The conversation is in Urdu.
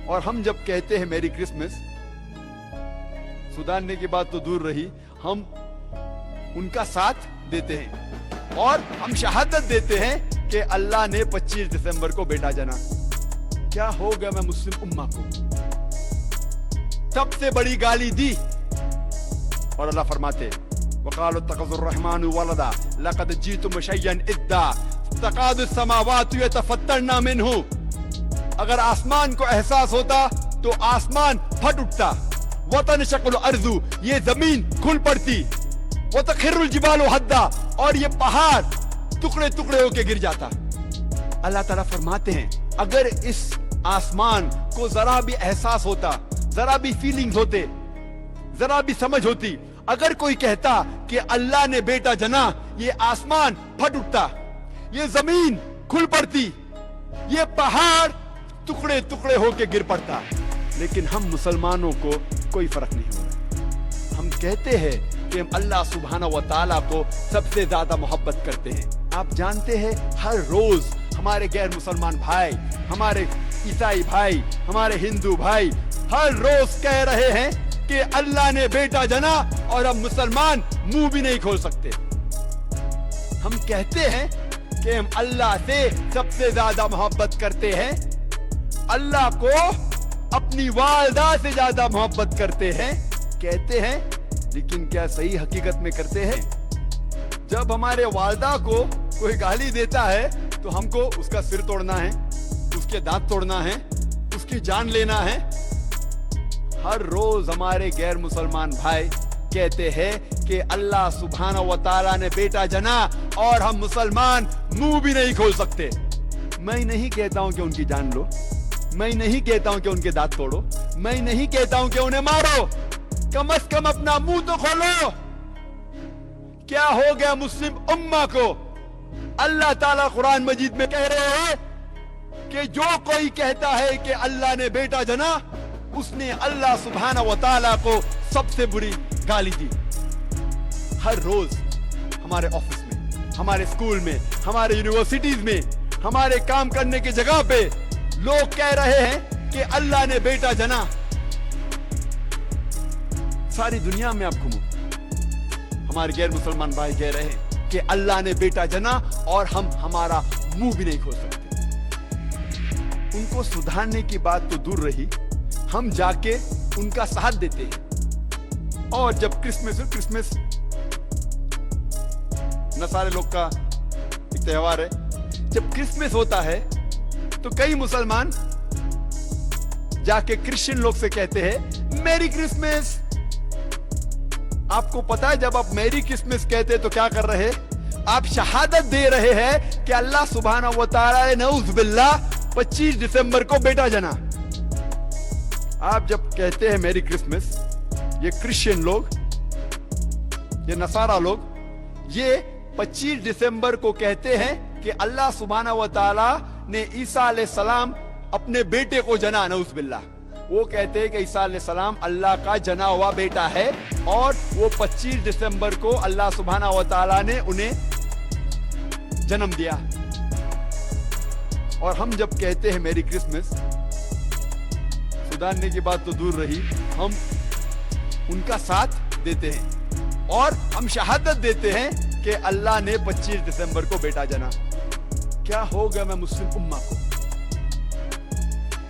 اور ہم جب کہتے ہیں میری کرسمس، سدھارنے کی بات تو دور رہی، ہم ان کا ساتھ دیتے ہیں اور ہم شہادت دیتے ہیں کہ اللہ نے 25 دسمبر کو بیٹا جنا۔ کیا ہو گیا میں مسلم امہ کو؟ سب سے بڑی گالی دی، اور اللہ فرماتے وقالوا اتخذ الرحمن ولدا لقد جئتم شيئا ادا تكاد السماوات يتفطرن منه۔ اگر آسمان کو احساس ہوتا تو آسمان پھٹ اٹھتا، وتنشق الارض، یہ زمین کھل پڑتی، وتخر الجبال هدا، اور یہ پہاڑ ٹکڑے ٹکڑے ہو کے گر جاتا۔ اللہ تعالیٰ فرماتے ہیں اگر اس آسمان کو ذرا بھی احساس ہوتا، ذرا بھی فیلنگز ہوتے، ذرا بھی سمجھ ہوتی، اگر کوئی کہتا کہ اللہ نے بیٹا جنا، یہ آسمان پھٹ اٹھتا، یہ زمین کھل پڑتی، یہ پہاڑ ٹکڑے ٹکڑے ہو کے گر پڑتا۔ لیکن ہم مسلمانوں کو کوئی فرق نہیں ہو رہا۔ ہم کہتے ہیں کہ ہم اللہ سبحانہ و تعالیٰ کو سب سے زیادہ محبت کرتے ہیں۔ آپ جانتے ہیں ہر روز ہمارے غیر مسلمان بھائی، ہمارے عیسائی بھائی، ہمارے ہندو بھائی ہر روز کہہ رہے ہیں کہ اللہ نے بیٹا جنا، اور ہم مسلمان منہ بھی نہیں کھول سکتے۔ ہم کہتے ہیں کہ ہم اللہ سے سب سے زیادہ محبت کرتے ہیں، اللہ کو اپنی والدہ سے زیادہ محبت کرتے ہیں، کہتے ہیں، لیکن کیا صحیح حقیقت میں کرتے ہیں؟ جب ہمارے والدہ کو کوئی گالی دیتا ہے تو ہم کو اس کا سر توڑنا ہے، اس کے دانت توڑنا ہے، اس کی جان لینا ہے۔ ہر روز ہمارے غیر مسلمان بھائی کہتے ہیں کہ اللہ سبحانہ و تعالیٰ نے بیٹا جنا، اور ہم مسلمان منہ بھی نہیں کھول سکتے۔ میں نہیں کہتا ہوں کہ ان کی جان لو، میں نہیں کہتا ہوں کہ ان کے دانت توڑو، میں نہیں کہتا ہوں کہ انہیں مارو، کم از کم اپنا منہ تو کھولو۔ کیا ہو گیا مسلم امہ کو؟ اللہ تعالیٰ قرآن مجید میں کہہ رہے ہیں کہ جو کوئی کہتا ہے کہ اللہ نے بیٹا جنا، اس نے اللہ سبحانہ و تعالیٰ کو سب سے بری گالی دی۔ ہر روز ہمارے آفس میں، ہمارے اسکول میں، ہمارے یونیورسٹیز میں، ہمارے کام کرنے کی جگہ پہ لوگ کہہ رہے ہیں کہ اللہ نے بیٹا جنا۔ ساری دنیا میں آپ گھومو، ہمارے غیر مسلمان بھائی کہہ رہے ہیں کہ اللہ نے بیٹا جنا، اور ہم ہمارا منہ بھی نہیں کھول سکتے۔ ان کو سدھارنے کی بات تو دور رہی، ہم جا کے ان کا ساتھ دیتے ہیں۔ اور جب کرسمس نصارے لوگ کا ایک تہوار ہے، جب کرسمس ہوتا ہے تو کئی مسلمان جا کے کرسچن لوگ سے کہتے ہیں میری کرسمس۔ آپ کو پتا ہے جب آپ میری کرسمس کہتے تو کیا کر رہے؟ آپ شہادت دے رہے ہیں کہ اللہ سبحانہ و تعالیٰ نے نعوذ باللہ 25 دسمبر کو بیٹا جنا۔ آپ جب کہتے ہیں میری کرسمس، یہ کرسچن لوگ، یہ نصارہ لوگ، یہ 25 دسمبر کو کہتے ہیں کہ اللہ سبحانہ و تعالیٰ نے عیسیٰ علیہ السلام اپنے بیٹے کو جنا، نعوذ باللہ۔ وہ کہتے ہیں کہ عیسیٰ علیہ السلام اللہ کا جنا ہوا بیٹا ہے، اور وہ 25 دسمبر کو اللہ سبحانہ و تعالیٰ نے انہیں جنم دیا۔ اور ہم جب کہتے ہیں میری کرسمس، سدھارنے کی بات تو دور رہی، ہم ان کا ساتھ دیتے ہیں اور ہم شہادت دیتے ہیں کہ اللہ نے 25 دسمبر کو بیٹا جنا۔ کیا ہو گیا میں مسلم امہ کو؟